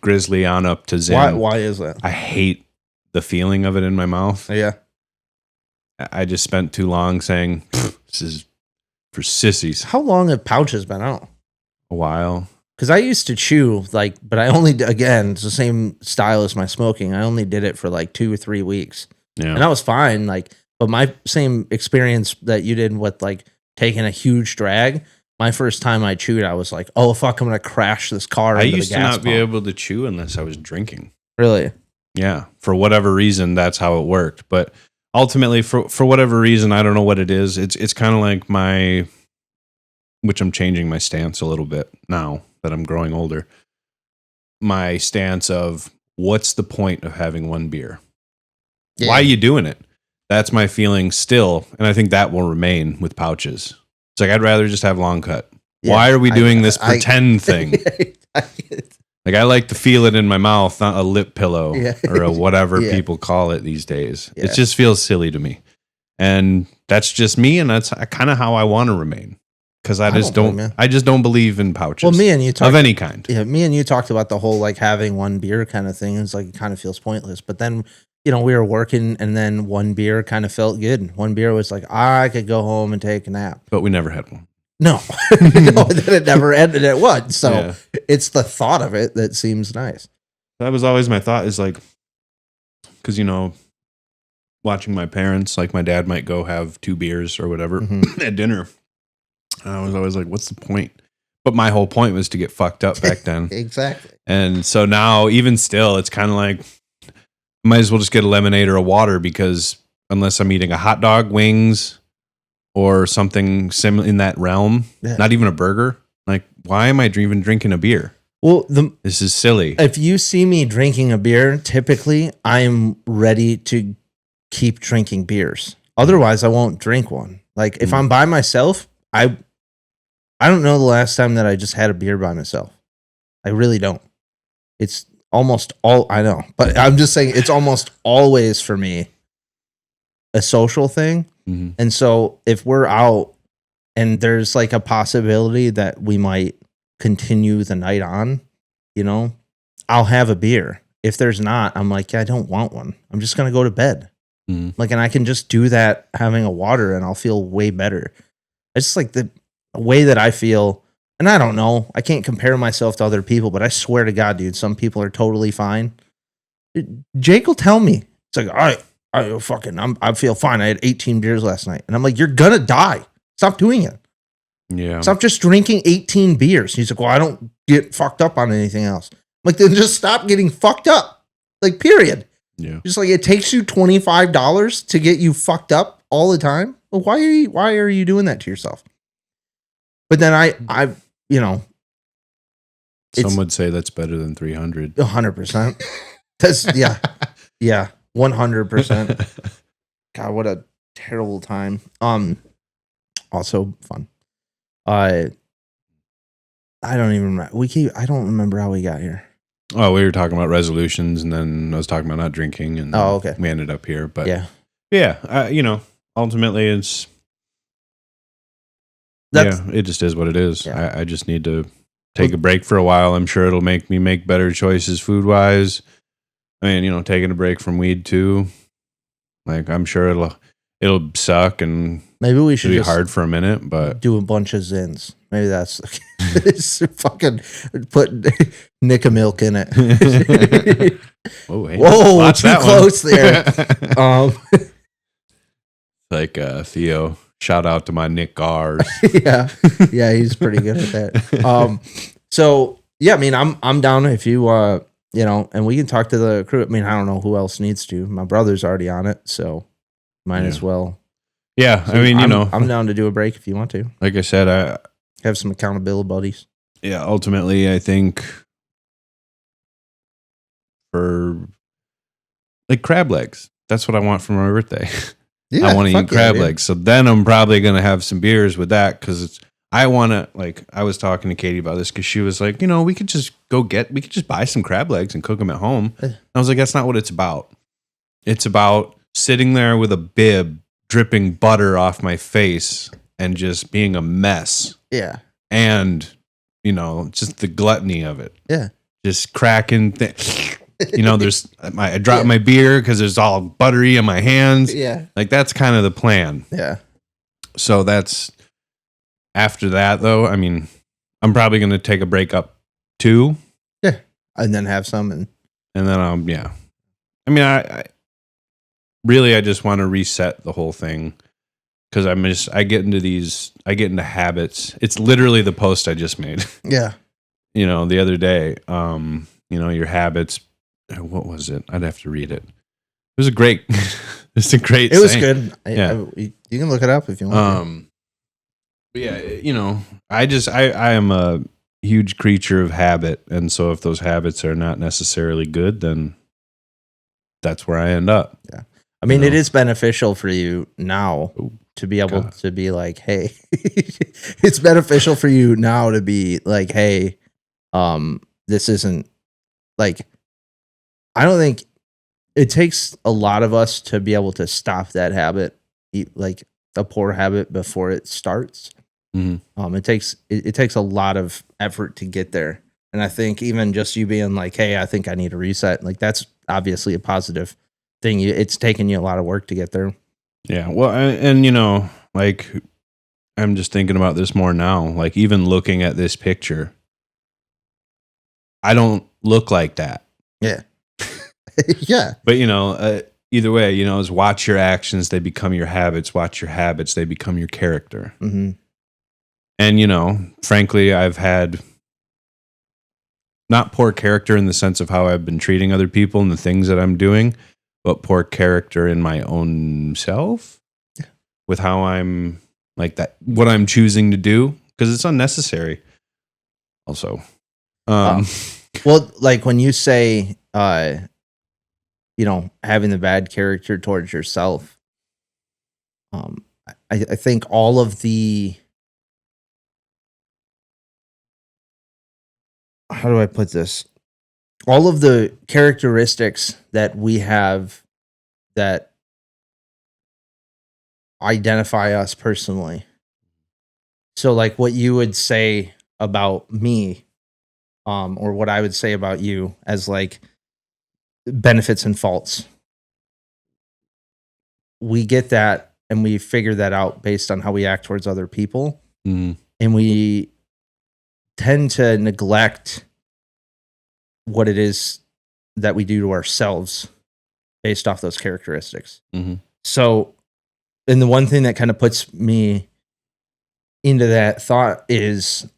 Grizzly on up to Zen. Why is that? I hate the feeling of it in my mouth. Yeah. I just spent too long saying this is for sissies. How long have pouches been out? A while. Because I used to chew, but I only, again, it's the same style as my smoking. I only did it for like 2 or 3 weeks. Yeah. And that was fine. But my same experience that you did with taking a huge drag, my first time I chewed, I was like, oh, fuck, I'm going to crash this car. I used to not be able to chew unless I was drinking. Really? Yeah. For whatever reason, that's how it worked. But ultimately, for whatever reason, I don't know what it is. It's kind of like which I'm changing my stance a little bit now that I'm growing older. My stance of what's the point of having one beer? Yeah. Why are you doing it? That's my feeling still. And I think that will remain with pouches. It's like, I'd rather just have long cut. Yeah, why are we doing this pretend thing? Like, I like to feel it in my mouth, not a lip pillow or a whatever people call it these days. Yeah. It just feels silly to me. And that's just me. And that's kind of how I want to remain. Because I just don't believe in pouches. Well, me and you of any kind. Yeah, me and you talked about the whole having one beer kind of thing. It's it kind of feels pointless. But then, we were working, and then one beer kind of felt good. One beer was like, I could go home and take a nap. But we never had one. No, then it never ended at one. So it's the thought of it that seems nice. That was always my thought. Is because watching my parents, my dad might go have 2 beers or whatever at dinner. I was always like, what's the point? But my whole point was to get fucked up back then. Exactly. And so now, even still, it's kind of like, I might as well just get a lemonade or a water, because unless I'm eating a hot dog, wings, or something similar in that realm, not even a burger, why am I even drinking a beer? Well, this is silly. If you see me drinking a beer, typically I'm ready to keep drinking beers. Otherwise, I won't drink one. If I'm by myself, I don't know the last time that I just had a beer by myself. I really don't. It's almost I know, but I'm just saying it's almost always for me a social thing. Mm-hmm. And so if we're out and there's a possibility that we might continue the night on, I'll have a beer. If there's not, I'm like, I don't want one. I'm just going to go to bed. Mm-hmm. And I can just do that having a water and I'll feel way better. It's just the way that I feel. And I don't know. I can't compare myself to other people, but I swear to God, dude, some people are totally fine. Jake will tell me. It's like, I feel fine. I had 18 beers last night. And I'm like, you're going to die. Stop doing it. Yeah. Stop just drinking 18 beers. He's like, well, I don't get fucked up on anything else. I'm like, then just stop getting fucked up. Period. Yeah. Just it takes you $25 to get you fucked up all the time. Well, why are you doing that to yourself? But then I some would say that's better than 300. 100%. That's 100%. God, what a terrible time. Also fun. I don't even remember. I don't remember how we got here. Oh, we were talking about resolutions, and then I was talking about not drinking, and okay, we ended up here. But yeah, ultimately it's. It just is what it is. Yeah. I just need to take a break for a while. I'm sure it'll make me make better choices food wise. I mean, taking a break from weed too. I'm sure it'll suck and maybe we should be hard for a minute, but do a bunch of Zins. Maybe that's fucking put Nickamilk in it. Oh, hey, whoa, too close there. Theo. Shout out to my Nick Gars. yeah, he's pretty good at that. So yeah, I mean, I'm down if you and we can talk to the crew. I mean, I don't know who else needs to. My brother's already on it, so might as well. Yeah, So I mean, I'm down to do a break if you want to. Like I said, I have some accountability buddies. Yeah, ultimately, I think for crab legs. that's what I want for my birthday. Yeah, I want to fuck eat crab dude. legs. So then I'm probably going to have some beers with that because I want to, like, I was talking to Katie about this because she was like, we could just buy some crab legs and cook them at home. And I was like, that's not what it's about. It's about sitting there with a bib dripping butter off my face and just being a mess. Yeah. And, just the gluttony of it. Yeah. Just cracking. I dropped my beer because there's all buttery in my hands. Yeah. Like, that's kind of the plan. Yeah. So that's after that, though. I mean, I'm probably going to take a break up too. Yeah. And then have some. And then, yeah. I mean, I just want to reset the whole thing because I get into habits. It's literally the post I just made. Yeah. The other day, your habits. What was it? I'd have to read it. It was a great. It's a great. It was saying. good. Yeah, you can look it up if you want. But yeah, I am a huge creature of habit, and so if those habits are not necessarily good, then that's where I end up. Yeah, I mean, it is beneficial for you now to be able to be like, hey, it's beneficial for you now to be like, hey, this isn't like. I don't think it takes a lot of us to be able to stop that habit, like a poor habit before it starts. Mm-hmm. It takes a lot of effort to get there. And I think even just you being like, hey, I think I need a reset, like that's obviously a positive thing. It's taken you a lot of work to get there. Yeah. Well, and like I'm just thinking about this more now, like even looking at this picture, I don't look like that. Yeah. Yeah. But, either way, is watch your actions. They become your habits. Watch your habits. They become your character. Mm-hmm. And, frankly, I've had not poor character in the sense of how I've been treating other people and the things that I'm doing, but poor character in my own self with how I'm like that, what I'm choosing to do, because it's unnecessary. Also, well, like when you say, having the bad character towards yourself, I think all of the, how do I put this? All of the characteristics that we have that identify us personally. So like what you would say about me, or what I would say about you as like benefits and faults. We get that and we figure that out based on how we act towards other people. Mm-hmm. And we tend to neglect what it is that we do to ourselves based off those characteristics. Mm-hmm. So, and the one thing that kind of puts me into that thought is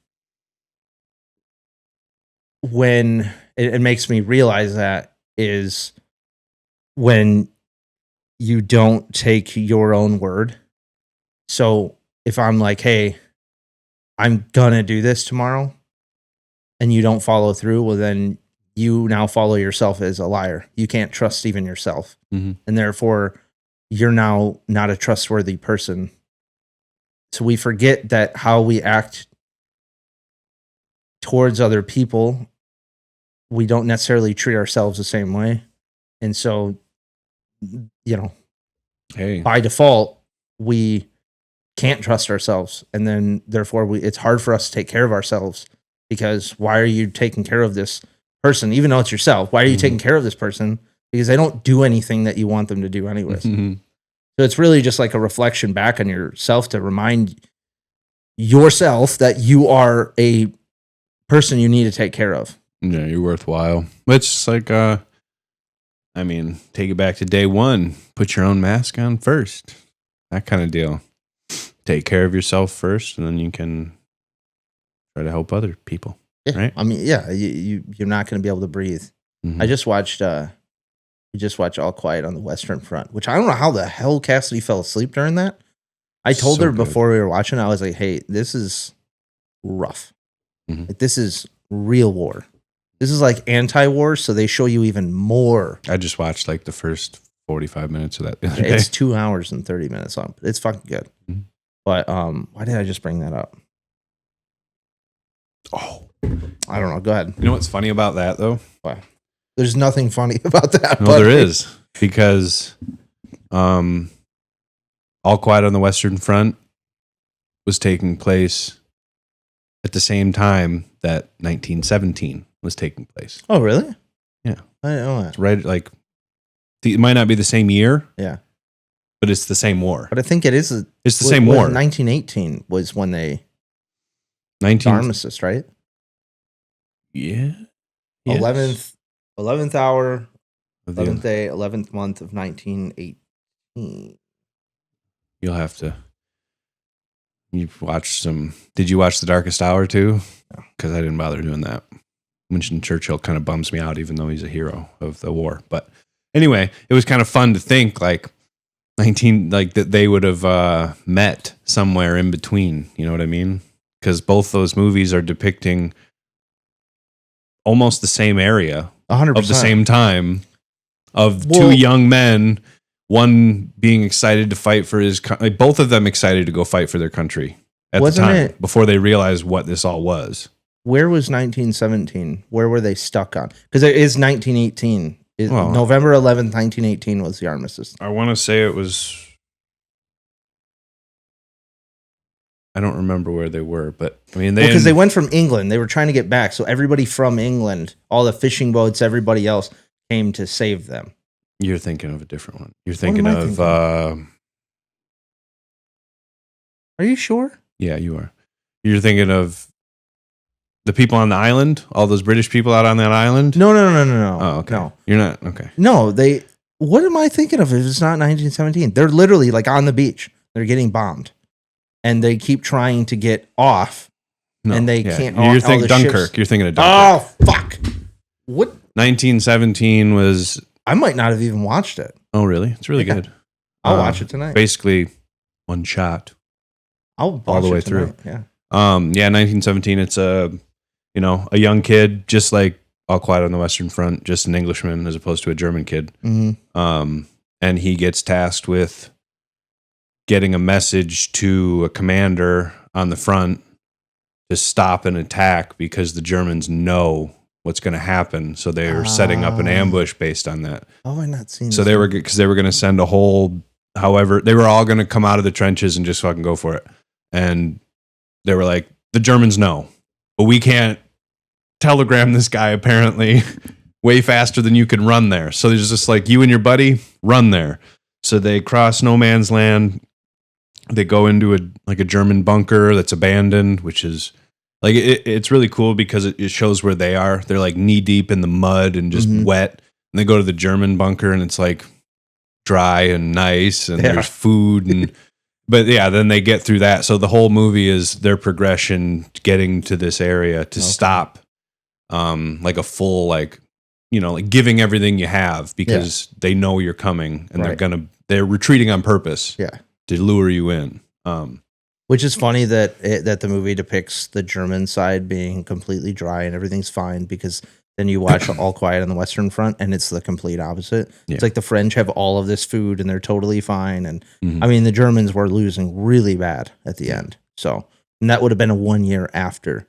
when it makes me realize that is when you don't take your own word. So if I'm like, hey, I'm gonna do this tomorrow, and you don't follow through, well, then you now follow yourself as a liar. You can't trust even yourself. Mm-hmm. And therefore, you're now not a trustworthy person. So we forget that how we act towards other people, we don't necessarily treat ourselves the same way. And so, by default, we can't trust ourselves. And then therefore it's hard for us to take care of ourselves, because why are you taking care of this person? Even though it's yourself, why are you taking care of this person? Because they don't do anything that you want them to do anyways. Mm-hmm. So it's really just like a reflection back on yourself to remind yourself that you are a person you need to take care of. Yeah, you're worthwhile. It's like, take it back to day one. Put your own mask on first. That kind of deal. Take care of yourself first, and then you can try to help other people. Yeah. Right? I mean, yeah, you're not going to be able to breathe. Mm-hmm. I just watched, All Quiet on the Western Front, which I don't know how the hell Cassidy fell asleep during that. I told her before we were watching, I was like, hey, this is rough. Mm-hmm. Like, this is real war. This is like anti-war, so they show you even more. I just watched like the first 45 minutes of that the other day. It's 2 hours and 30 minutes long. It's fucking good. Mhm. But why did I just bring that up? Oh, I don't know. Go ahead. you know what's funny about that though? There's nothing funny about that. No, but there is, because All Quiet on the Western Front was taking place at the same time that 1917 was taking place. Oh, really? Yeah. I didn't know that. It's right, like it might not be the same year. Yeah. But it's the same war. But I think it is. It's the same war. 1918 was when they 19 armistice, right? Yeah. 11th hour, Of the- 11th day, 11th month of 1918. You'll have to. You've watched some. Did you watch The Darkest Hour too? No. Because I didn't bother doing that. Winston Churchill kind of bums me out, even though he's a hero of the war. But anyway, it was kind of fun to think like that they would have met somewhere in between. You know what I mean? Because both those movies are depicting almost the same area 100%. of the same time of Well- two young men, one being excited to fight for his both of them excited to go fight for their country at Wasn't the time it- before they realized what this all was. Where was 1917? Where were they stuck on? Because it is 1918. Well- November 11th, 1918 was the armistice. I want to say it was. I don't remember where they were, but I mean, Because they went from England. They were trying to get back. So everybody from England, all the fishing boats, everybody else came to save them. You're thinking of a different one. You're am thinking I of. thinking? Are you sure? Yeah, you are. You're thinking of the people on the island, all those British people out on that island. No. Oh, okay. No. You're not okay. No, they. What am I thinking of if it's not 1917? They're literally like on the beach. They're getting bombed. And they keep trying to get off. No, And they can't- You're all thinking the Dunkirk. ships- You're thinking of Dunkirk. Oh, fuck. What? 1917 was. I might not have even watched it. Oh, really? It's really Yeah. good. I'll watch it tonight. Basically, one shot. I'll watch all the it way through. tonight. Yeah. 1917. It's a young kid, just like All Quiet on the Western Front, just an Englishman as opposed to a German kid. Mm-hmm. And he gets tasked with getting a message to a commander on the front to stop an attack because the Germans know what's going to happen. So they're setting up an ambush based on that. Oh, I've not seen So this one. because they were going to send a whole, however, they were all going to come out of the trenches and just fucking go for it. And they were like, the Germans know, but we can't telegram this guy apparently way faster than you can run there. So there's just like, you and your buddy run there. So they cross no man's land. They go into a German bunker that's abandoned, which is like, it's really cool because it shows where they are. They're like knee deep in the mud and just Mhm. wet. And they go to the German bunker and it's like dry and nice and Yeah. there's food and but yeah, then they get through that. So the whole movie is their progression getting to this area to stop like a full like giving everything you have because they know you're coming and Right. they're retreating on purpose Yeah. to lure you in. Which is funny that the movie depicts the German side being completely dry and everything's fine because then you watch All Quiet on the Western Front and it's the complete opposite. Yeah. It's like the French have all of this food and they're totally fine. And Mhm. I mean, the Germans were losing really bad at the end. So, and that would have been a 1 year after.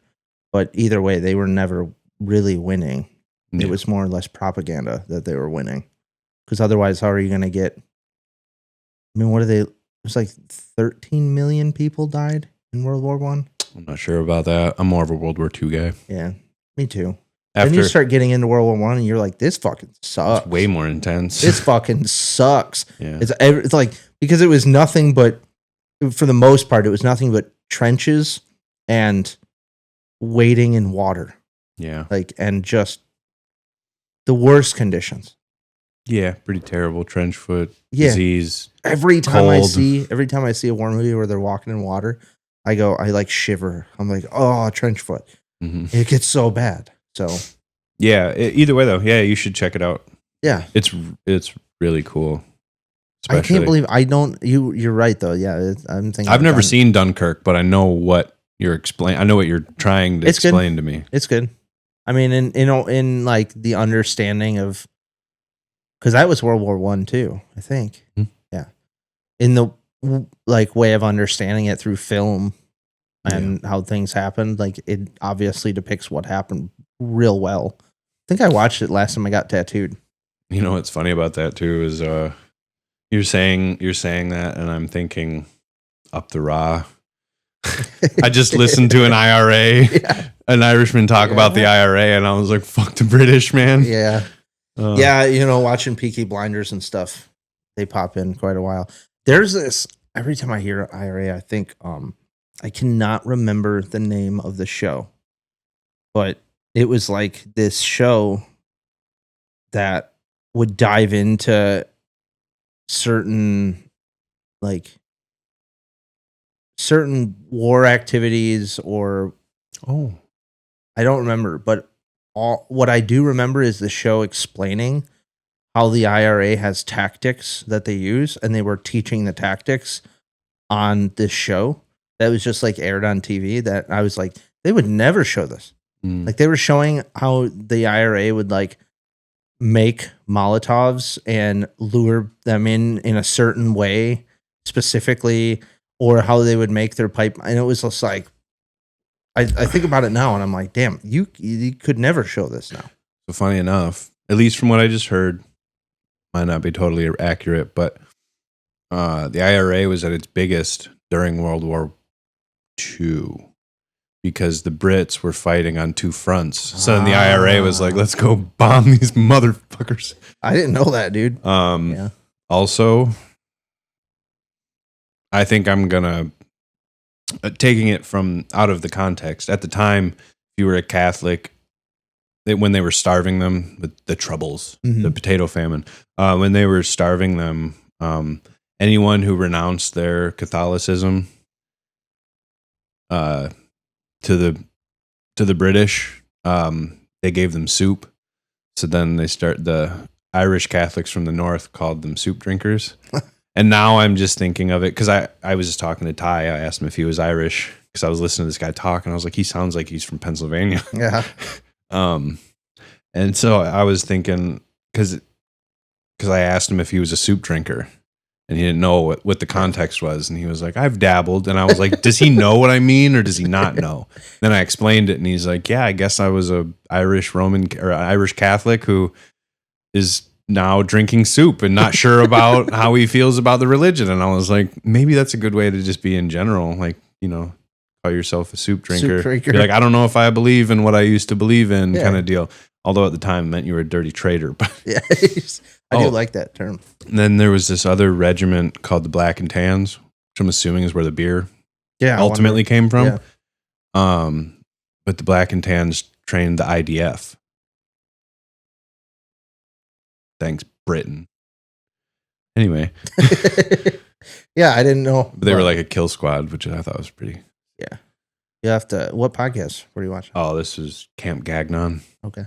But either way, they were never really winning. Yeah. It was more or less propaganda that they were winning. Because otherwise, how are you going to get? I mean, what are they? It's like 13 million people died in World War One. I'm not sure about that. I'm more of a World War II guy. Yeah, me too. After Then you start getting into World War One, and you're like, this fucking sucks. it's way more intense. This fucking sucks. yeah. It's like because it was nothing but, for the most part, it was nothing but trenches and wading in water, Yeah. like and just the worst conditions. Yeah. Pretty terrible. Trench foot Yeah. disease. Every time I Cold. see a war movie where they're walking in water, I like shiver. I'm like, oh, trench foot. hmm It gets so bad. So Yeah. Either way, though, yeah, you should check it out. yeah, It's really cool. I can't Especially- believe I don't. You're right though. Yeah, I'm thinking. I've never seen Dunkirk, but I know what you're explaining. I know what you're trying to It's good. explain to me. It's good. I mean, in like the understanding of because that was World War One too, I think. Hmm. Yeah, in the like way of understanding it through film and how things happened, like it obviously depicts what happened real well. I think I watched it last time I got tattooed. You know what's funny about that too is you're saying that, and I'm thinking up the raw. I just listened to an IRA, an Irishman talk about the IRA, and I was like, "Fuck the British, man." Yeah, watching Peaky Blinders and stuff, they pop in quite a while. There's this every time I hear IRA, I think I cannot remember the name of the show, but it was like this show that would dive into certain war activities, or I don't remember, but what I do remember is the show explaining how the IRA has tactics that they use, and they were teaching the tactics on this show that was just like aired on TV, that I was like, they would never show this. Like they were showing how the IRA would like make Molotovs and lure them in a certain way specifically, or how they would make their pipe. And it was just like, I think about it now and I'm like, damn, you could never show this now. So funny enough, at least from what I just heard, might not be totally accurate, but the IRA was at its biggest during World War II because the Brits were fighting on two fronts. So then the IRA was like, let's go bomb these motherfuckers. I didn't know that, dude. Also, I think I'm going to, taking it from out of the context, at the time, if you were a Catholic, when they were starving them with the Troubles, the potato famine, when they were starving them, anyone who renounced their Catholicism to the British, they gave them soup. So then the Irish Catholics from the north called them soup drinkers. And now I'm just thinking of it because I was just talking to Ty. I asked him if he was Irish because I was listening to this guy talk, and I was like, he sounds like he's from Pennsylvania. Yeah. And so I was thinking because I asked him if he was a soup drinker, and he didn't know what the context was, and he was like, I've dabbled, and I was like, does he know what I mean or does he not know? Then I explained it, and he's like, yeah, I guess I was a Irish Roman or Irish Catholic who is now drinking soup and not sure about how he feels about the religion. And I was like, maybe that's a good way to just be in general, like, you know, call yourself a soup drinker. You're like, I don't know if I believe in what I used to believe in, kind of deal. Although at the time it meant you were a dirty traitor. But yeah, I do like that term. And then there was this other regiment called the Black and Tans, which I'm assuming is where the beer ultimately came from. Yeah. But the Black and Tans trained the IDF. Thanks, Britain. Anyway. Yeah, I didn't know. But they were like a kill squad, which I thought was pretty. Yeah. You have to. What podcast were you watching? Oh, this was Camp Gagnon. Okay.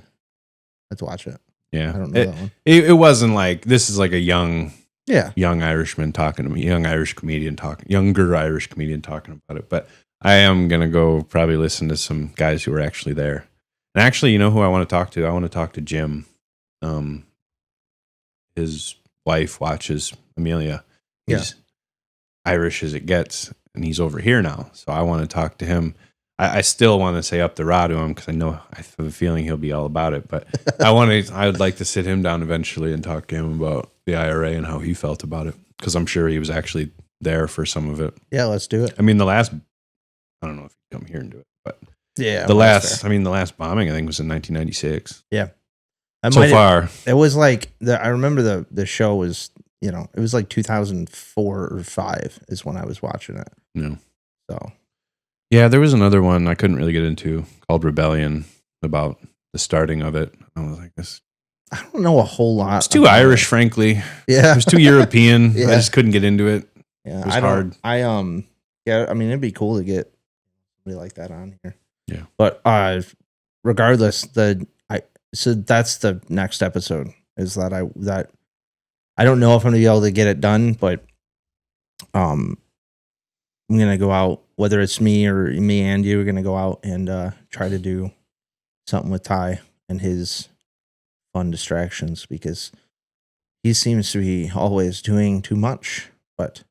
Let's watch it. Yeah. I don't know that one. It wasn't like, this is like a young Irishman talking to me, younger Irish comedian talking about it. But I am going to go probably listen to some guys who are actually there. And actually, you know who I want to talk to? I want to talk to Jim. His wife watches Amelia. He's Irish as it gets, and he's over here now. So I want to talk to him. I still want to say up the raw to him because I have a feeling he'll be all about it. But I would like to sit him down eventually and talk to him about the IRA and how he felt about it, because I'm sure he was actually there for some of it. Yeah, let's do it. I mean, I don't know if you come here and do it, but the last bombing I think was in 1996. Yeah. It was like I remember the show was, it was like 2004 or 5 is when I was watching it. Yeah. So. Yeah, there was another one I couldn't really get into called Rebellion about the starting of it. I was like, I don't know a whole lot. It's too Irish, frankly. Yeah. It was too European. I just couldn't get into it. Yeah. It was hard. I mean, it'd be cool to get somebody like that on here. Yeah. But regardless, so that's the next episode is that I don't know if I'm gonna be able to get it done, but I'm gonna go out, whether it's me and you, we're gonna go out and try to do something with Ty and his fun distractions, because he seems to be always doing too much. But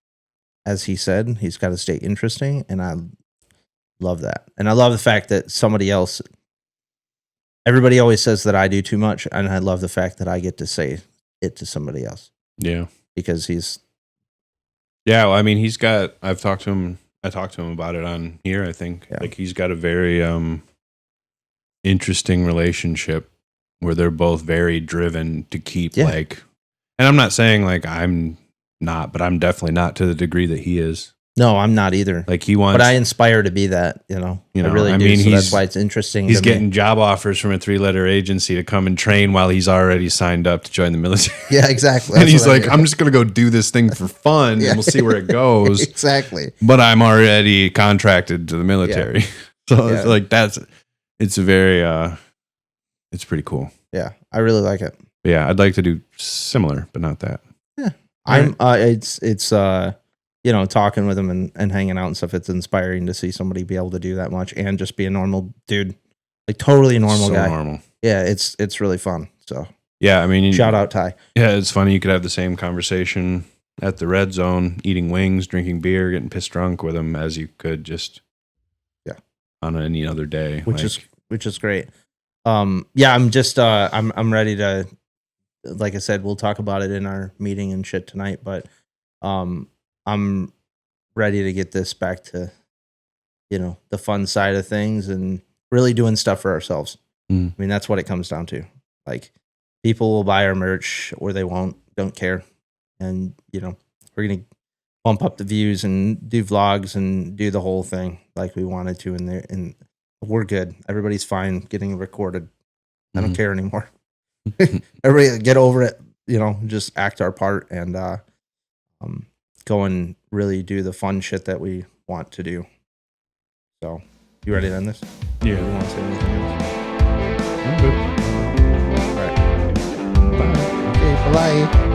as he said, he's got to stay interesting, and I love that. And I love the fact that somebody else. Everybody always says that I do too much, and I love the fact that I get to say it to somebody else. Yeah, because he's. Yeah, well, I mean, he's got. I talked to him about it on here. I think like he's got a very interesting relationship where they're both very driven to keep like. And I'm not saying like I'm not, but I'm definitely not to the degree that he is. No, I'm not either. Like he wants, but I inspire to be that. I really do. mean, so that's why it's interesting. He's getting job offers from a 3-letter agency to come and train while he's already signed up to join the military. Yeah, exactly. And he's like, I'm just going to go do this thing for fun, and we'll see where it goes. Exactly. But I'm already contracted to the military, so it's like it's a very it's pretty cool. Yeah, I really like it. But yeah, I'd like to do similar, but not that. Yeah, I'm. It's talking with him and hanging out and stuff. It's inspiring to see somebody be able to do that much and just be a normal dude, like totally normal guy. Normal. Yeah, it's really fun. So yeah, I mean, shout out Ty. Yeah, it's funny. You could have the same conversation at the Red Zone, eating wings, drinking beer, getting pissed drunk with him as you could just on any other day, which is great. Yeah, I'm just I'm ready to. Like I said, we'll talk about it in our meeting and shit tonight, but I'm ready to get this back to, the fun side of things and really doing stuff for ourselves. I mean, that's what it comes down to. Like, people will buy our merch or they won't, don't care. And, we're going to bump up the views and do vlogs and do the whole thing like we wanted to in there. And we're good. Everybody's fine getting recorded. I don't care anymore. Everybody get over it, just act our part and go and really do the fun shit that we want to do. So, you ready to end this? Yeah. You want to say anything else? I'm good. All right. Bye. Okay, bye-bye.